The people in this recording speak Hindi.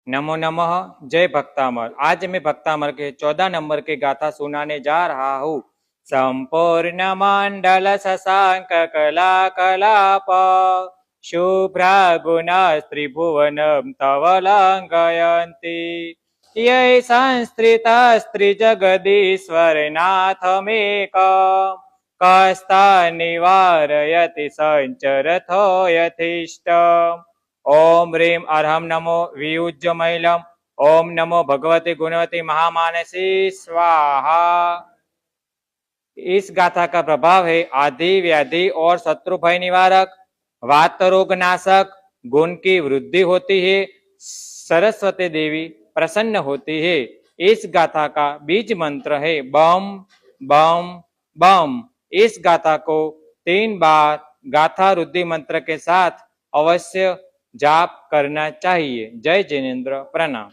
नमो नमः। जय भक्तामर। आज मैं भक्तामर के 14 नंबर की गाथा सुनाने जा रहा हूँ। संपूर्ण मंडल शशांक कला कलाप शुभ्रा गुणा त्रिभुवनम तव लंघयन्ति ये संस्कृत स्त्री जगदीश्वर नाथमेक कस्ता निवारयति संचरथो यथिष्ट। ओम ह्रीं अर्हं नमो वियुज्य महिलम। ओम नमो भगवती गुणवती महामानसी स्वाहा। इस गाथा का प्रभाव है आदि व्याधि और शत्रु भय निवारक, वात रोग नाशक, गुण की वृद्धि होती है, सरस्वती देवी प्रसन्न होती है। इस गाथा का बीज मंत्र है बम बम बम। इस गाथा को 3 बार गाथा रुद्धि मंत्र के साथ अवश्य जाप करना चाहिए। जय जिनेन्द्र। प्रणाम।